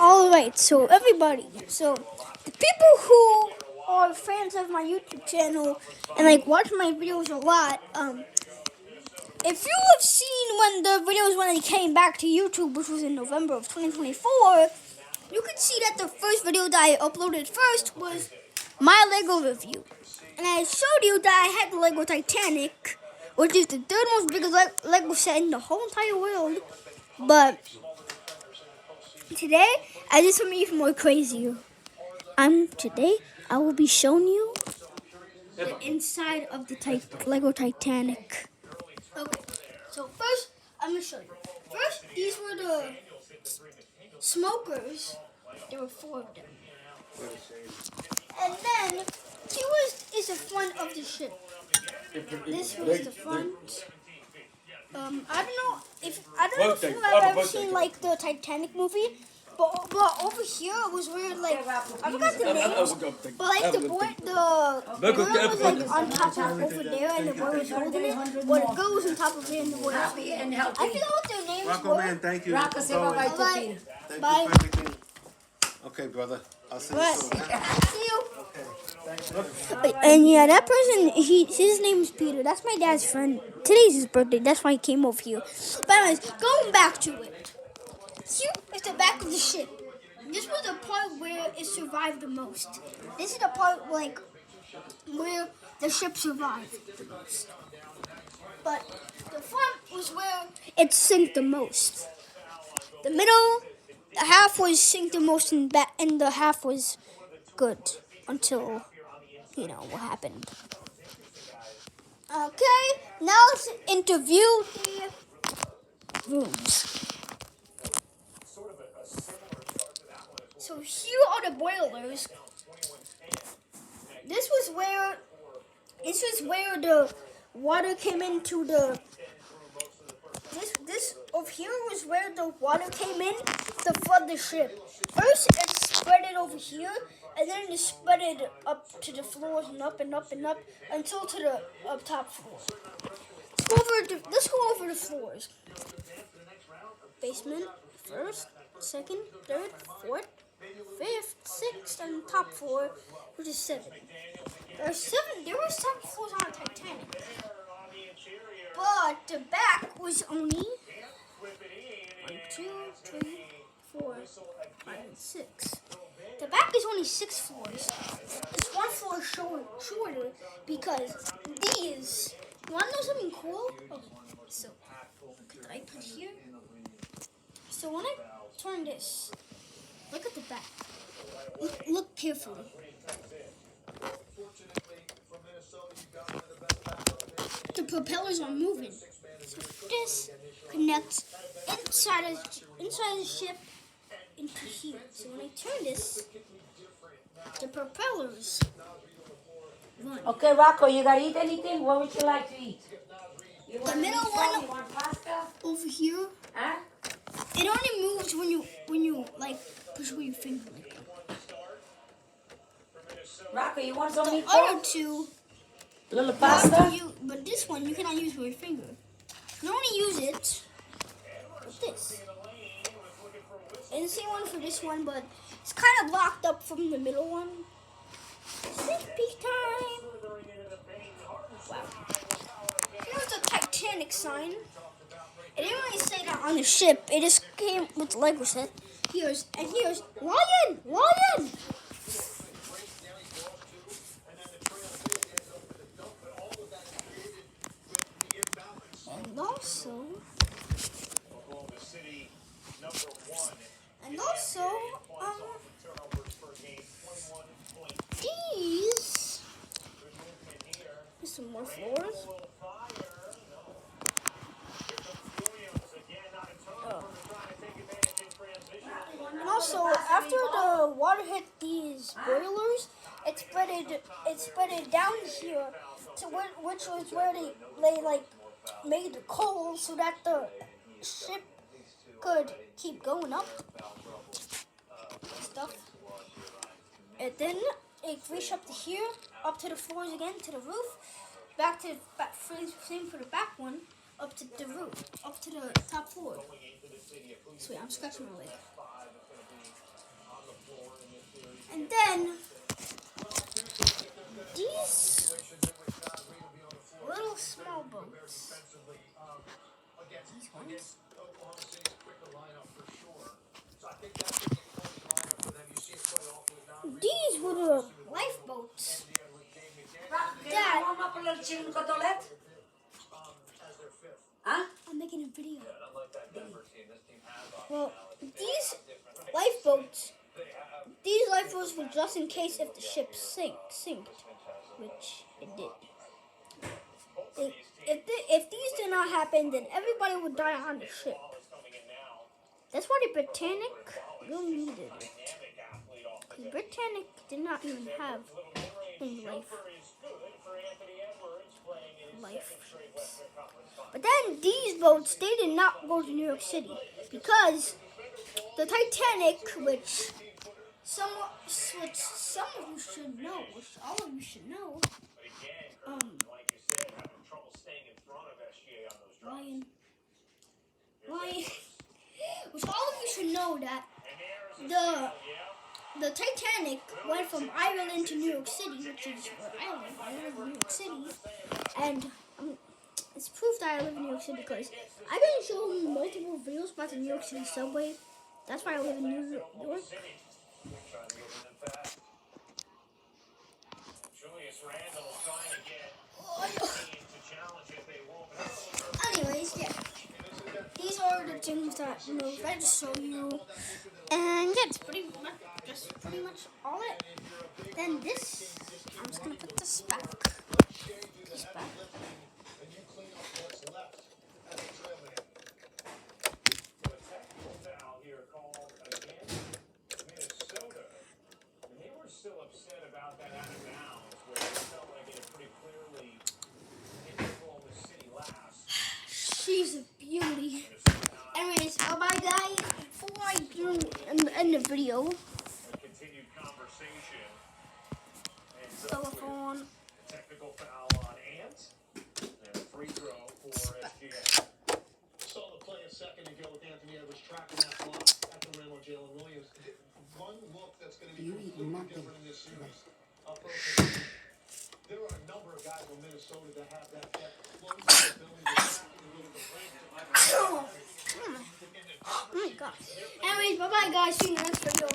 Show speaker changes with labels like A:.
A: Alright, so everybody, so the people who are fans of my YouTube channel and like watch my videos a lot, if you have seen when the videos when I came back to YouTube, which was in November of 2024, you can see that the first video that I uploaded first was my Lego review. And I showed you that I had the Lego Titanic, which is the third most biggest Lego set in the whole entire world. But today, I did something even more crazier. Today, I will be showing you the inside of the Lego Titanic. Okay, so first, I'm going to show you. First, these were the smokers. There were 4 of them. And then, is the front of the ship. This was the front. I don't know if you have ever seen like the Titanic movie, but over here it was where like I forgot the names, but like the girl was like on top of over there and the boy was holding it, but the girl was on top of it and the boy was holding it. I forgot what their names
B: Rocco,
A: were.
B: man, thank you.
A: Bye.
B: Bye. Okay, brother. I'll see you soon.
A: See you. And yeah, that person, his name is Peter. That's my dad's friend. Today's his birthday. That's why he came over here. But anyways, going back to it. Here is the back of the ship. This was the part where it survived the most. This is the part like where the ship survived the most. But the front was where it sank the most. The middle, the half was sank the most, and the half was good until what happened. Okay, now let's interview the rooms. So here are the boilers. This was where the water came into the. This over here was where the water came in to flood the ship. First, it spread it over here, and then it spread it up to the floors and up and up and up until to the top floor. Let's go over the floors. Basement, first, second, third, fourth, fifth, sixth, and top floor, which is 7. There were 7 floors on the Titanic. But the back was only 1, 2, 3, 4, 5, and 6. The back is only 6 floors. It's 1 floor shorter because these. You want to know something cool? Okay, so look at I put here. So when I turn this, look at the back. Look carefully. The propellers are moving. So this connects inside the ship into here. So when I turn this, the propellers run.
C: Okay, Rocco, you gotta eat anything? What would you like to eat?
A: The middle one
C: You want pasta?
A: over here,
C: Huh?
A: it only moves when you like push with your finger like that.
C: Rocco, you want some
A: The
C: meatballs?
A: other 2.
C: Little pasta?
A: But this one you cannot use with your finger. You can only use it with this. And the same one for this one, but it's kind of locked up from the middle one. Sneak time! Wow. Here's the Titanic sign. It didn't really say that on the ship. It just came with the Lego set. Here's Lion! Lion! And also, there's some more floors. And also, after the water hit these boilers, it spread it down here to which was where they like made the coal so that the ship could keep going up stuff. And then it reached up to here, up to the floors again, to the roof, back to same for the back one, up to the roof, up to the top floor. So yeah, I'm scratching my leg. then these little small boats. These ones. These were the lifeboats. Dad.
C: Warm up a little chicken cutlet. Huh?
A: I'm making a video. Well, these lifeboats were just in case if the ship sinked, which it did. If these did not happen, then everybody would die on the ship. That's why the Titanic really needed it. Because Titanic did not even have any life ships. But then these boats, they did not go to New York City because the Titanic, which some of you should know, which all of you should know, which all of you should know that the Titanic went from Ireland to New York City, which is where I live in New York City, and it's proof that I live in New York City because I've been showing multiple videos about the New York City subway. That's why I live in New York. Anyways, yeah. These are the things that I tried to show you. And yeah, it's pretty much all it. Then this, I'm just gonna put this back. This back.
D: Still upset about that out of bounds, where they felt like it pretty clearly in control of the city last.
A: She's a beauty. Anyways, bye guys. Before I do end the video,
D: Continued conversation. And
A: telephone.
D: technical foul on Ant. And a free throw for SGA.
E: Saw the play a second ago with Anthony Edwards tracking that block at the rim on Jalen Williams. One look that's going to be completely different in this series. There are a number of guys in Minnesota that have that closing ability to
A: Oh my god. Anyways, bye guys. See you in the next video.